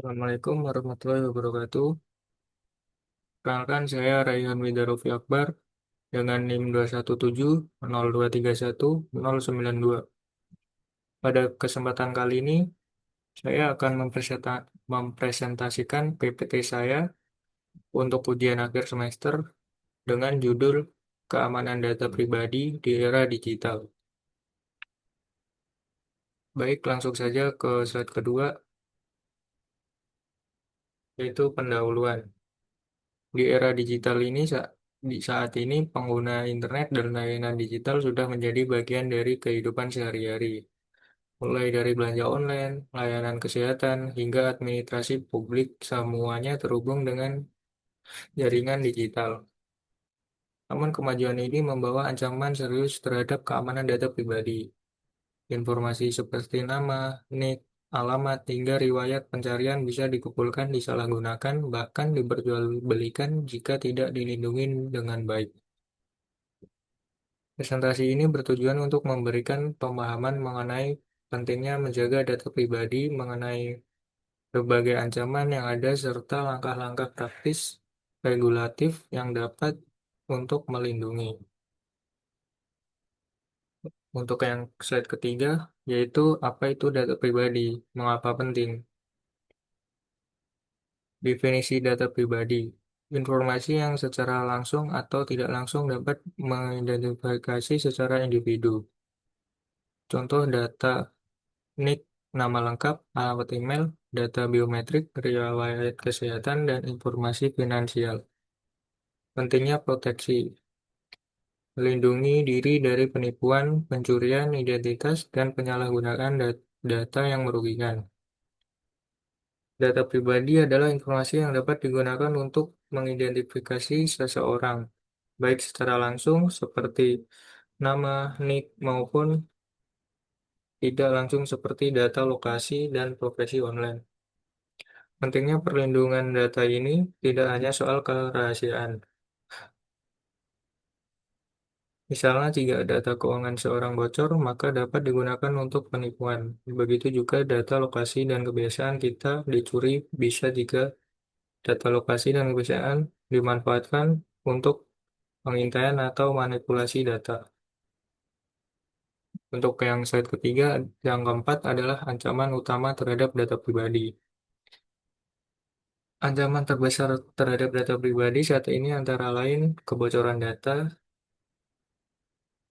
Assalamualaikum warahmatullahi wabarakatuh. Perkenalkan saya Raihan Widarofi Akbar dengan NIM 2170231 Pada kesempatan kali ini, saya akan mempresentasikan PPT saya untuk ujian akhir semester dengan judul Keamanan Data Pribadi di Era Digital. Baik, langsung saja ke slide kedua, yaitu pendahuluan. Di era digital ini, di saat ini pengguna internet dan layanan digital sudah menjadi bagian dari kehidupan sehari-hari. Mulai dari belanja online, layanan kesehatan, hingga administrasi publik, semuanya terhubung dengan jaringan digital. Namun kemajuan ini membawa ancaman serius terhadap keamanan data pribadi. Informasi seperti nama, nik, alamat, hingga riwayat pencarian bisa dikumpulkan, disalahgunakan, bahkan diperjualbelikan jika tidak dilindungi dengan baik. Presentasi ini bertujuan untuk memberikan pemahaman mengenai pentingnya menjaga data pribadi, mengenai berbagai ancaman yang ada, serta langkah-langkah praktis regulatif yang dapat untuk melindungi. Untuk yang slide ketiga, yaitu apa itu data pribadi, mengapa penting. Definisi data pribadi, informasi yang secara langsung atau tidak langsung dapat mengidentifikasi secara individu. Contoh data nik, nama lengkap, alamat email, data biometrik, riwayat kesehatan, dan informasi finansial. Pentingnya proteksi, melindungi diri dari penipuan, pencurian identitas, dan penyalahgunaan data yang merugikan. Data pribadi adalah informasi yang dapat digunakan untuk mengidentifikasi seseorang, baik secara langsung seperti nama, nik, maupun tidak langsung seperti data lokasi dan profesi online. Pentingnya perlindungan data ini tidak hanya soal kerahasiaan. Misalnya, jika data keuangan seorang bocor, maka dapat digunakan untuk penipuan. Begitu juga data lokasi dan kebiasaan kita dicuri bisa jika data lokasi dan kebiasaan dimanfaatkan untuk pengintaian atau manipulasi data. Untuk yang slide ketiga, yang keempat adalah ancaman utama terhadap data pribadi. Ancaman terbesar terhadap data pribadi saat ini antara lain kebocoran data,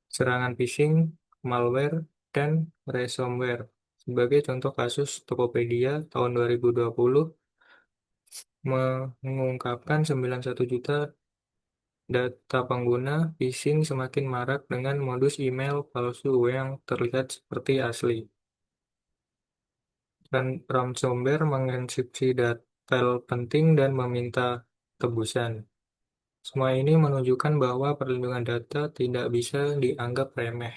serangan phishing, malware, dan ransomware. Sebagai contoh kasus, Tokopedia tahun 2020 mengungkapkan 91 juta data pengguna phishing semakin marak dengan modus email palsu yang terlihat seperti asli. Dan ransomware mengenskripsi data penting dan meminta tebusan. Semua ini menunjukkan bahwa perlindungan data tidak bisa dianggap remeh.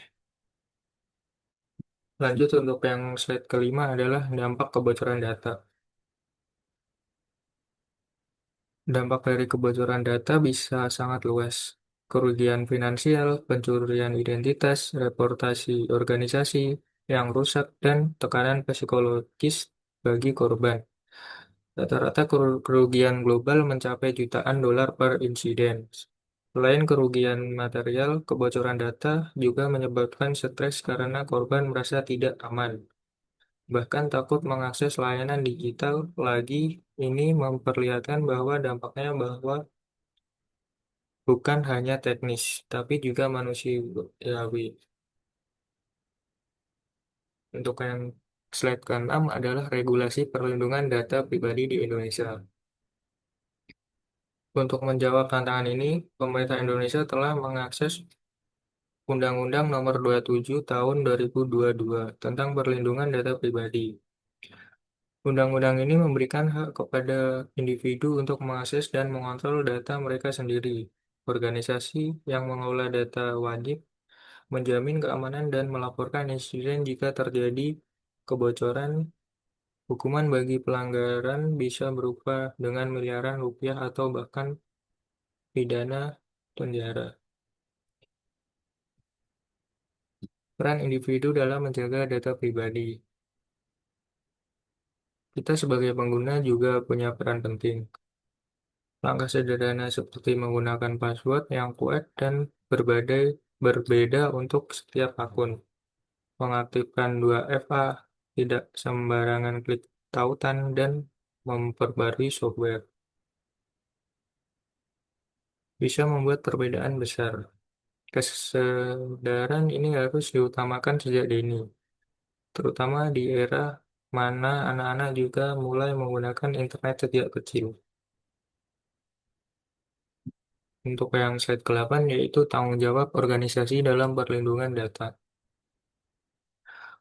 Lanjut untuk yang slide kelima adalah dampak kebocoran data. Dampak dari kebocoran data bisa sangat luas. Kerugian finansial, pencurian identitas, reportasi organisasi yang rusak, dan tekanan psikologis bagi korban. Rata-rata kerugian global mencapai jutaan dolar per insiden. Selain kerugian material, kebocoran data juga menyebabkan stres karena korban merasa tidak aman, bahkan takut mengakses layanan digital. Lagi ini memperlihatkan bahwa dampaknya bahwa bukan hanya teknis, tapi juga manusiawi. Untuk yang slide ke-6 adalah regulasi perlindungan data pribadi di Indonesia. Untuk menjawab tantangan ini, pemerintah Indonesia telah mengakses Undang-Undang Nomor 27 Tahun 2022 tentang Perlindungan Data Pribadi. Undang-undang ini memberikan hak kepada individu untuk mengakses dan mengontrol data mereka sendiri. Organisasi yang mengelola data wajib menjamin keamanan dan melaporkan insiden jika terjadi kebocoran. Hukuman bagi pelanggaran bisa berupa dengan miliaran rupiah atau bahkan pidana penjara. Peran individu dalam menjaga data pribadi. Kita sebagai pengguna juga punya peran penting. Langkah sederhana seperti menggunakan password yang kuat dan berbeda untuk setiap akun, mengaktifkan 2FA, tidak sembarangan klik tautan, dan memperbarui software bisa membuat perbedaan besar. Kesadaran ini harus diutamakan sejak dini, terutama di era mana anak-anak juga mulai menggunakan internet sejak kecil. Untuk yang slide ke-8 yaitu tanggung jawab organisasi dalam perlindungan data.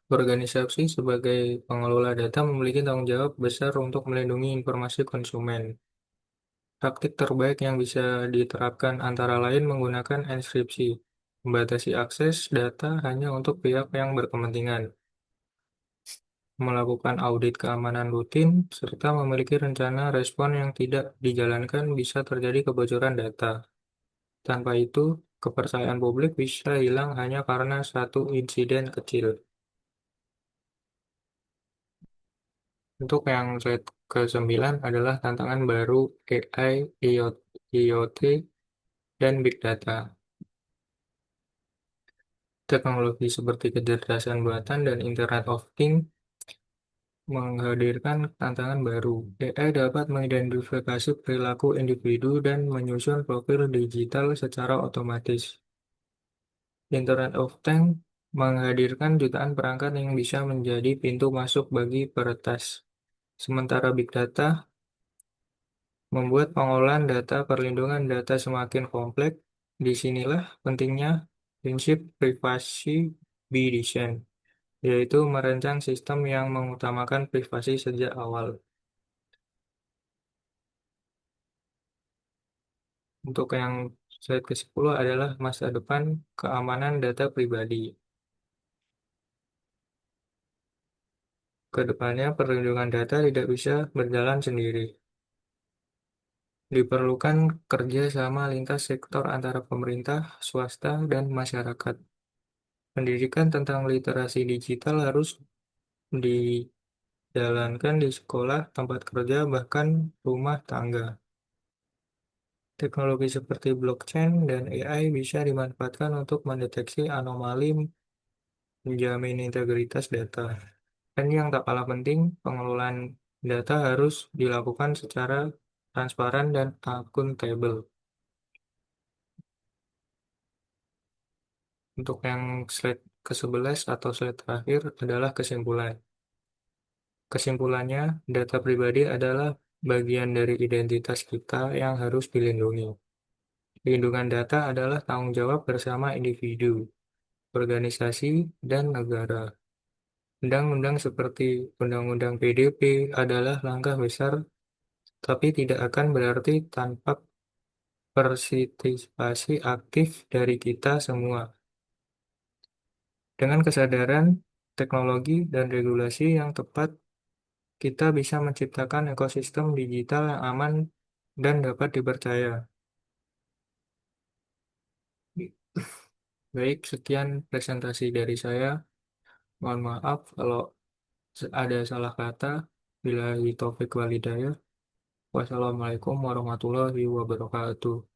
Organisasi sebagai pengelola data memiliki tanggung jawab besar untuk melindungi informasi konsumen. Praktik terbaik yang bisa diterapkan antara lain menggunakan enkripsi, membatasi akses data hanya untuk pihak yang berkepentingan, melakukan audit keamanan rutin, serta memiliki rencana respon yang tidak dijalankan bisa terjadi kebocoran data. Tanpa itu, kepercayaan publik bisa hilang hanya karena satu insiden kecil. Untuk yang slide ke-9 adalah tantangan baru AI, IoT, dan Big Data. Teknologi seperti kecerdasan buatan dan Internet of Things menghadirkan tantangan baru. AI dapat mengidentifikasi perilaku individu dan menyusun profil digital secara otomatis. Internet of Things menghadirkan jutaan perangkat yang bisa menjadi pintu masuk bagi peretas. Sementara Big Data membuat pengolahan data perlindungan data semakin kompleks. Disinilah pentingnya prinsip privasi by design, yaitu merancang sistem yang mengutamakan privasi sejak awal. Untuk yang slide ke-10 adalah masa depan keamanan data pribadi. Kedepannya, perlindungan data tidak bisa berjalan sendiri. Diperlukan kerjasama lintas sektor antara pemerintah, swasta, dan masyarakat. Pendidikan tentang literasi digital harus dijalankan di sekolah, tempat kerja, bahkan rumah tangga. Teknologi seperti blockchain dan AI bisa dimanfaatkan untuk mendeteksi anomali, menjamin integritas data. Dan yang tak kalah penting, pengelolaan data harus dilakukan secara transparan dan akuntabel. Untuk yang slide ke-11 atau slide terakhir adalah kesimpulan. Kesimpulannya, data pribadi adalah bagian dari identitas kita yang harus dilindungi. Perlindungan data adalah tanggung jawab bersama individu, organisasi, dan negara. Undang-undang seperti Undang-Undang PDP adalah langkah besar, tapi tidak akan berarti tanpa partisipasi aktif dari kita semua. Dengan kesadaran, teknologi, dan regulasi yang tepat, kita bisa menciptakan ekosistem digital yang aman dan dapat dipercaya. Baik, sekian presentasi dari saya. Mohon maaf kalau ada salah kata. Billahi taufik walhidayah. Wassalamualaikum warahmatullahi wabarakatuh.